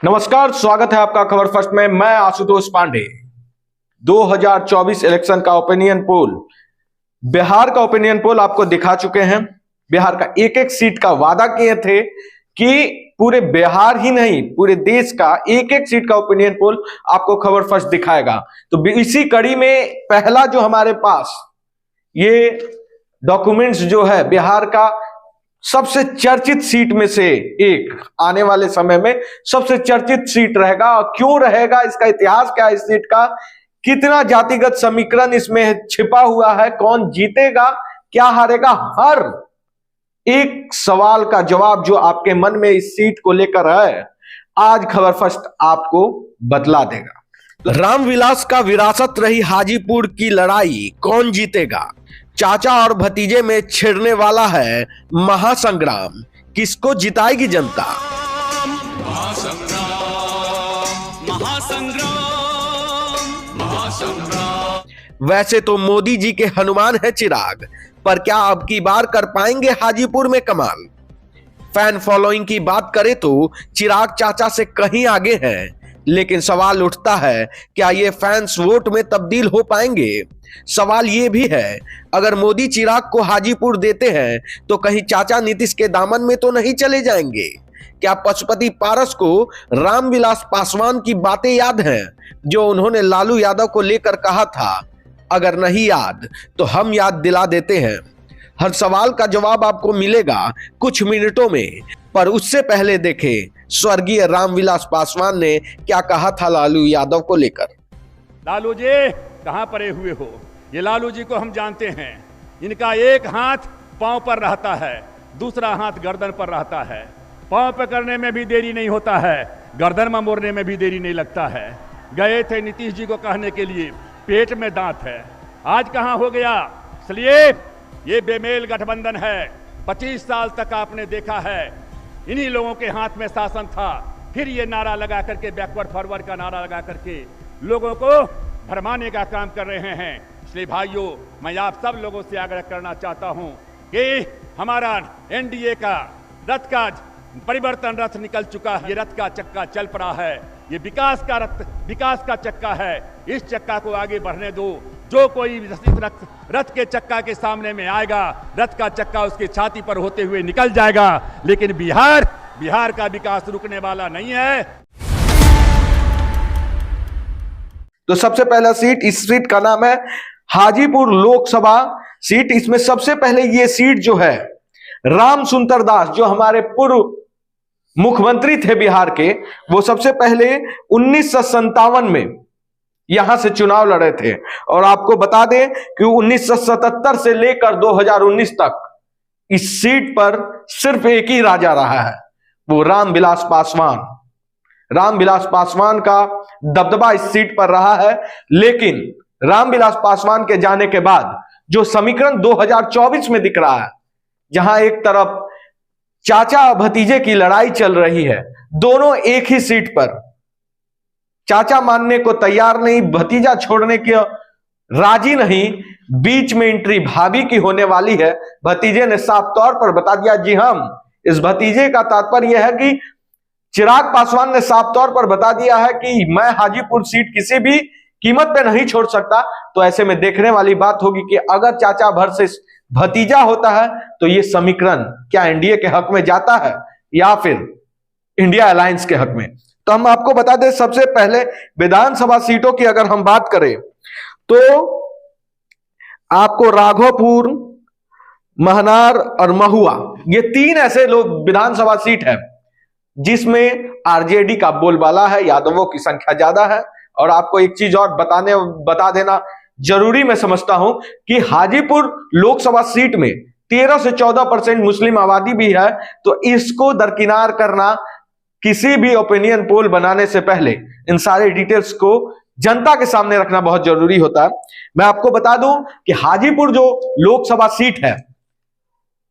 नमस्कार, स्वागत है आपका खबर फर्स्ट में। मैं आशुतोष पांडे। 2024 इलेक्शन का ओपिनियन पोल, बिहार का ओपिनियन पोल आपको दिखा चुके हैं। बिहार का एक एक सीट का वादा किए थे कि पूरे बिहार ही नहीं पूरे देश का एक एक सीट का ओपिनियन पोल आपको खबर फर्स्ट दिखाएगा। तो इसी कड़ी में पहला जो हमारे पास ये डॉक्यूमेंट्स जो है बिहार का सबसे चर्चित सीट में से एक, आने वाले समय में सबसे चर्चित सीट रहेगा। क्यों रहेगा, इसका इतिहास क्या है, इस सीट का कितना जातिगत समीकरण इसमें छिपा हुआ है, कौन जीतेगा क्या हारेगा, हर एक सवाल का जवाब जो आपके मन में इस सीट को लेकर है, आज खबर फर्स्ट आपको बतला देगा। रामविलास का विरासत रही हाजीपुर की लड़ाई, कौन जीतेगा? चाचा और भतीजे में छिड़ने वाला है महासंग्राम, किसको जिताएगी जनता? वैसे तो मोदी जी के हनुमान है चिराग, पर क्या अब की बार कर पाएंगे हाजीपुर में कमाल? फैन फॉलोइंग की बात करें तो चिराग चाचा से कहीं आगे हैं, लेकिन सवाल उठता है क्या ये फैंस वोट में तब्दील हो पाएंगे? सवाल ये भी है, अगर मोदी चिराग को हाजीपुर देते हैं तो कहीं चाचा नीतीश के दामन में तो नहीं चले जाएंगे? क्या पशुपति पारस को रामविलास पासवान की बातें याद हैं जो उन्होंने लालू यादव को लेकर कहा था? अगर नहीं याद तो हम याद दिला देते हैं। हर सवाल का जवाब आपको मिलेगा कुछ मिनटों में, पर उससे पहले देखें स्वर्गीय रामविलास पासवान ने क्या कहा था लालू यादव को लेकर। लालू जी कहां पड़े हुए हो? ये लालू जी को हम जानते हैं। इनका एक हाथ पांव पर रहता है, दूसरा हाथ गर्दन पर रहता है। पांव पकड़ने में भी देरी नहीं होता है, गर्दन में मोड़ने में भी देरी नहीं लगता है। गए थे नीतीश जी को कहने के लिए पेट में दांत है, आज कहां हो गया? इसलिए ये बेमेल गठबंधन है। 25 साल तक आपने देखा है इन्हीं लोगों के हाथ में शासन था, फिर ये नारा लगा करके बैकवर्ड फॉरवर्ड का नारा लगा करके लोगों को भरमाने का काम कर रहे हैं। इसलिए भाइयों, मैं आप सब लोगों से आग्रह करना चाहता हूं कि हमारा एनडीए का रथ का परिवर्तन रथ निकल चुका है। ये रथ का चक्का चल पड़ा है, ये विकास का रथ, विकास का चक्का है। इस चक्का को आगे बढ़ने दो। जो कोई रथ के चक्का के सामने में आएगा, रथ का चक्का उसकी छाती पर होते हुए निकल जाएगा। लेकिन बिहार का विकास रुकने वाला नहीं है। तो सबसे पहला सीट, इस सीट का नाम है हाजीपुर लोकसभा सीट। इसमें सबसे पहले ये सीट जो है राम सुंदर दास, जो हमारे पूर्व मुख्यमंत्री थे बिहार के, वो सबसे पहले 1957 में यहां से चुनाव लड़े थे। और आपको बता दें कि 1977 से लेकर 2019 तक इस सीट पर सिर्फ एक ही राजा रहा है, वो रामविलास पासवान। रामविलास पासवान का दबदबा इस सीट पर रहा है। लेकिन रामविलास पासवान के जाने के बाद जो समीकरण 2024 में दिख रहा है, जहां एक तरफ चाचा भतीजे की लड़ाई चल रही है, दोनों एक ही सीट पर, चाचा मानने को तैयार नहीं, भतीजा छोड़ने के राजी नहीं, बीच में एंट्री भाभी की होने वाली है। भतीजे ने साफ तौर पर बता दिया, जी हम, इस भतीजे का तात्पर्य यह है कि चिराग पासवान ने साफ तौर पर बता दिया है कि मैं हाजीपुर सीट किसी भी कीमत पे नहीं छोड़ सकता। तो ऐसे में देखने वाली बात होगी कि अगर चाचा भर से भतीजा होता है तो ये समीकरण क्या एनडीए के हक में जाता है या फिर इंडिया अलायंस के हक में? तो हम आपको बता दें, सबसे पहले विधानसभा सीटों की अगर हम बात करें तो आपको राघोपुर, महनार और महुआ, ये तीन ऐसे लोग विधानसभा सीट है जिसमें आरजेडी का बोलबाला है, यादवों की संख्या ज्यादा है। और आपको एक चीज और बता देना जरूरी मैं समझता हूं कि हाजीपुर लोकसभा सीट में 13 से 14% मुस्लिम आबादी भी है। तो इसको दरकिनार करना, किसी भी ओपिनियन पोल बनाने से पहले इन सारे डिटेल्स को जनता के सामने रखना बहुत जरूरी होता है। मैं आपको बता दूं कि हाजीपुर जो लोकसभा सीट है,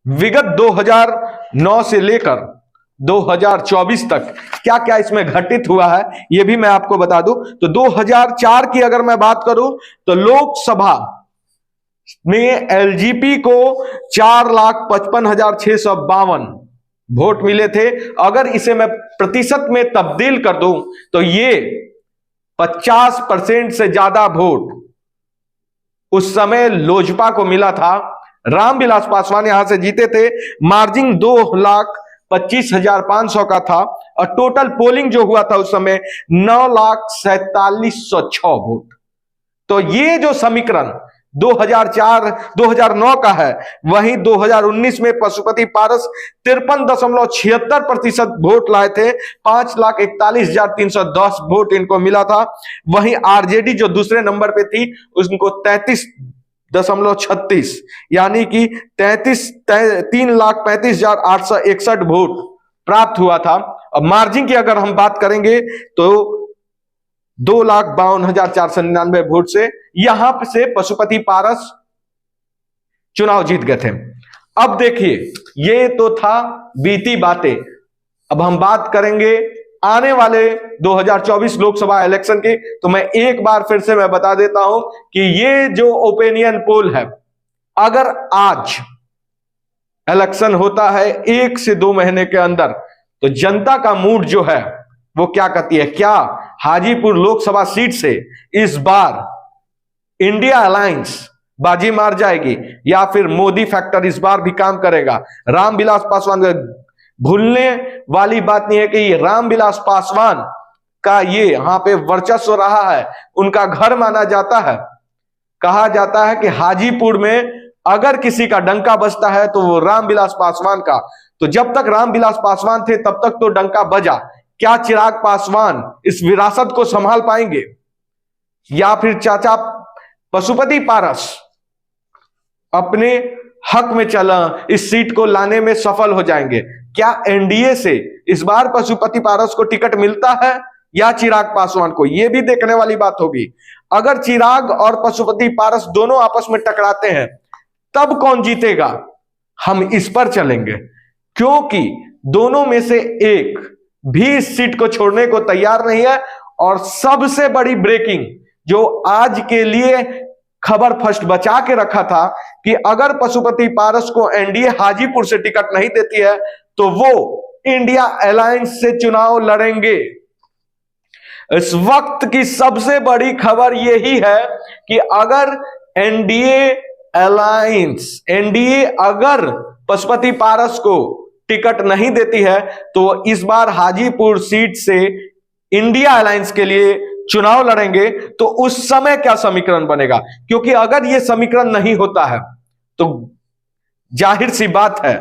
विगत 2009 से लेकर 2024 तक क्या क्या इसमें घटित हुआ है, यह भी मैं आपको बता दूं। तो 2004 की अगर मैं बात करूं तो लोकसभा में एलजीपी को 4,55,652 वोट मिले थे। अगर इसे मैं प्रतिशत में तब्दील कर दूं तो ये 50% से ज्यादा वोट उस समय लोजपा को मिला था। रामविलास पासवान यहां से जीते थे। मार्जिन 2,25,500 का था और टोटल पोलिंग जो हुआ था उस समय 9,47,606 वोट। तो ये जो समीकरण 2009 का है, वहीं 2019 में पशुपति पारस 53.76% वोट लाए थे। 5,41,310 वोट इनको मिला था। वहीं आरजेडी जो दूसरे नंबर पे थी उनको 33.36 यानी कि 3,35,861 वोट प्राप्त हुआ था। अब मार्जिन की अगर हम बात करेंगे तो 2,52,499 वोट से यहां से पशुपति पारस चुनाव जीत गए थे। अब देखिए, ये तो था बीती बातें। अब हम बात करेंगे आने वाले 2024 लोकसभा इलेक्शन की। तो मैं एक बार फिर से मैं बता देता हूं कि ये जो ओपिनियन पोल है, अगर आज इलेक्शन होता है 1 से 2 महीने के अंदर, तो जनता का मूड जो है वो क्या कहती है। क्या हाजीपुर लोकसभा सीट से इस बार इंडिया अलायंस बाजी मार जाएगी या फिर मोदी फैक्टर इस बार भी काम करेगा? रामविलास पासवान, भूलने वाली बात नहीं है कि ये रामविलास पासवान का ये यहां पे वर्चस्व रहा है, उनका घर माना जाता है। कहा जाता है कि हाजीपुर में अगर किसी का डंका बजता है तो वो रामविलास पासवान का। तो जब तक रामविलास पासवान थे तब तक तो डंका बजा। क्या चिराग पासवान इस विरासत को संभाल पाएंगे या फिर चाचा पशुपति पारस अपने हक में चला इस सीट को लाने में सफल हो जाएंगे? क्या एनडीए से इस बार पशुपति पारस को टिकट मिलता है या चिराग पासवान को? यह भी देखने वाली बात होगी। अगर चिराग और पशुपति पारस दोनों आपस में टकराते हैं तब कौन जीतेगा, हम इस पर चलेंगे, क्योंकि दोनों में से एक भी इस सीट को छोड़ने को तैयार नहीं है। और सबसे बड़ी ब्रेकिंग जो आज के लिए खबर फर्स्ट बचा के रखा था कि अगर पशुपति पारस को एनडीए हाजीपुर से टिकट नहीं देती है तो वो इंडिया अलायंस से चुनाव लड़ेंगे। इस वक्त की सबसे बड़ी खबर यही है कि अगर एनडीए अगर पशुपति पारस को टिकट नहीं देती है तो इस बार हाजीपुर सीट से इंडिया अलायंस के लिए चुनाव लड़ेंगे। तो उस समय क्या समीकरण बनेगा? क्योंकि अगर यह समीकरण नहीं होता है तो जाहिर सी बात है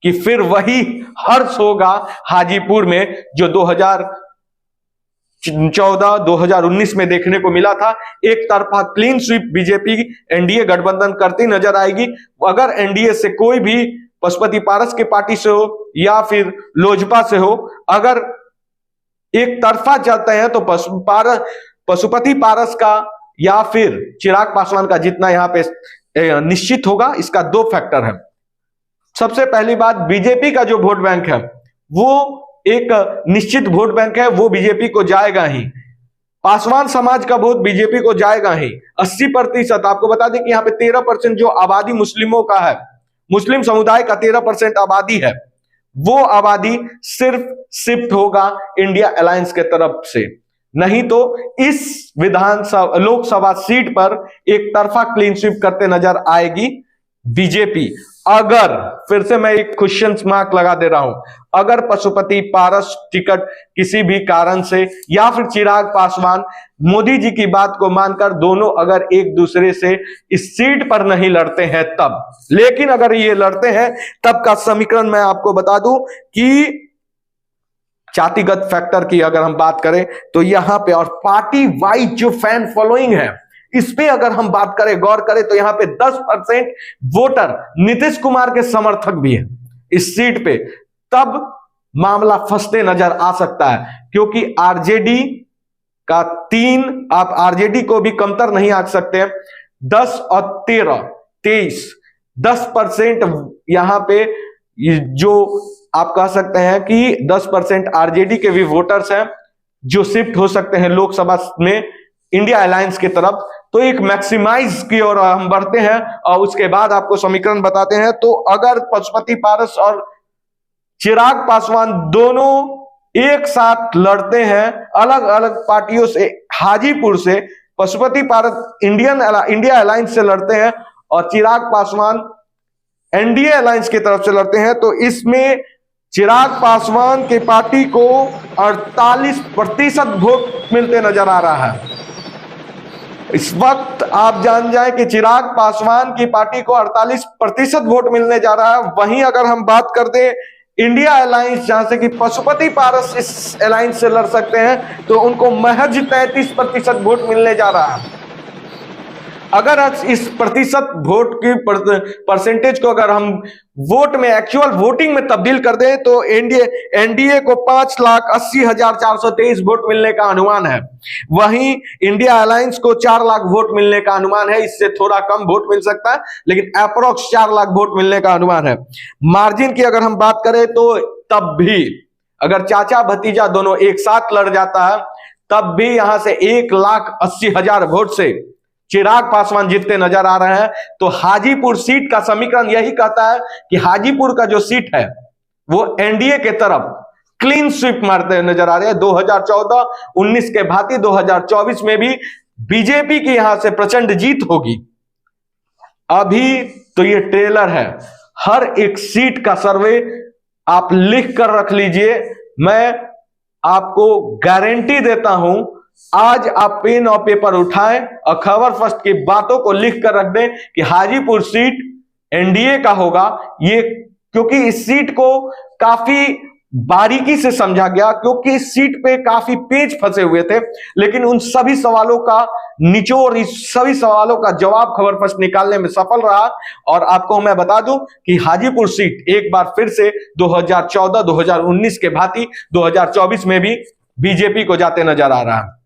कि फिर वही हर्ष होगा हाजीपुर में जो 2014-2019 में देखने को मिला था। एक तरफा क्लीन स्वीप बीजेपी एनडीए गठबंधन करती नजर आएगी। अगर एनडीए से कोई भी पशुपति पारस की पार्टी से हो या फिर लोजपा से हो, अगर एक तरफा चलते हैं तो पशुपति पारस का या फिर चिराग पासवान का जीतना यहां पे निश्चित होगा। इसका 2 फैक्टर है। सबसे पहली बात, बीजेपी का जो वोट बैंक है वो एक निश्चित वोट बैंक है, वो बीजेपी को जाएगा ही। पासवान समाज का वोट बीजेपी को जाएगा ही 80%। आपको बता दें कि यहाँ पे 13% जो आबादी मुस्लिमों का है, मुस्लिम समुदाय का 13% आबादी है, वो आबादी सिर्फ शिफ्ट होगा इंडिया अलायंस के तरफ से। नहीं तो इस विधानसभा लोकसभा सीट पर एक तरफा क्लीन स्वीप करते नजर आएगी बीजेपी। अगर, फिर से मैं एक क्वेश्चन मार्क लगा दे रहा हूं, अगर पशुपति पारस टिकट किसी भी कारण से या फिर चिराग पासवान मोदी जी की बात को मानकर दोनों अगर एक दूसरे से इस सीट पर नहीं लड़ते हैं तब, लेकिन अगर ये लड़ते हैं तब का समीकरण मैं आपको बता दूं कि जातिगत फैक्टर की अगर हम बात करें तो यहां पे और पार्टी वाइज जो फैन फॉलोइंग है इस पे अगर हम बात करें, गौर करें तो यहां पे 10% वोटर नीतीश कुमार के समर्थक भी है इस सीट पे। तब मामला फंसते नजर आ सकता है, क्योंकि आरजेडी का 3, आप आरजेडी को भी कमतर नहीं आंक सकते। 10 और 13, 23, 10% यहां पे जो आप कह सकते हैं कि 10% आरजेडी के भी वोटर्स हैं जो शिफ्ट हो सकते हैं लोकसभा में इंडिया अलायंस की तरफ। तो एक मैक्सिमाइज की ओर हम बढ़ते हैं और उसके बाद आपको समीकरण बताते हैं। तो अगर पशुपति पारस और चिराग पासवान दोनों एक साथ लड़ते हैं अलग अलग पार्टियों से। हाजीपुर से पशुपति पारस इंडिया अलायंस से लड़ते हैं और चिराग पासवान एनडीए अलायंस की तरफ से लड़ते हैं। तो इसमें चिराग पासवान की पार्टी को 48% वोट मिलते नजर आ रहा है। इस वक्त आप जान जाएं कि चिराग पासवान की पार्टी को 48% वोट मिलने जा रहा है। वहीं अगर हम बात कर दें इंडिया अलायंस, जहां से कि पशुपति पारस इस अलायंस से लड़ सकते हैं, तो उनको महज 33% वोट मिलने जा रहा है। अगर इस प्रतिशत वोट की परसेंटेज को अगर हम वोट में, एक्चुअल वोटिंग में तब्दील कर दें तो एनडीए को 5,80,423 वोट मिलने का अनुमान है। वहीं इंडिया अलायंस को 4 लाख वोट मिलने का अनुमान है। इससे थोड़ा कम वोट मिल सकता है, लेकिन अप्रोक्स 4 लाख वोट मिलने का अनुमान है। मार्जिन की अगर हम बात करें तो तब भी अगर चाचा भतीजा दोनों एक साथ लड़ जाता है, तब भी यहां से 1,80,000 वोट से चिराग पासवान जीतते नजर आ रहे हैं। तो हाजीपुर सीट का समीकरण यही कहता है कि हाजीपुर का जो सीट है वो एनडीए के तरफ क्लीन स्वीप मारते नजर आ रहे हैं। 2014-19 के भांति 2024 में भी बीजेपी की यहां से प्रचंड जीत होगी। अभी तो ये ट्रेलर है, हर एक सीट का सर्वे आप लिख कर रख लीजिए। मैं आपको गारंटी देता हूं, आज आप पेन और पेपर उठाएं और खबर फर्स्ट की बातों को लिख कर रख दें कि हाजीपुर सीट एनडीए का होगा। ये क्योंकि इस सीट को काफी बारीकी से समझा गया, क्योंकि इस सीट पे काफी पेच फंसे हुए थे, लेकिन उन सभी सवालों का निचोड़, इस सभी सवालों का जवाब खबर फर्स्ट निकालने में सफल रहा। और आपको मैं बता दूं कि हाजीपुर सीट एक बार फिर से 2014-2019 के भांति 2024 में भी बीजेपी को जाते नजर आ रहा है।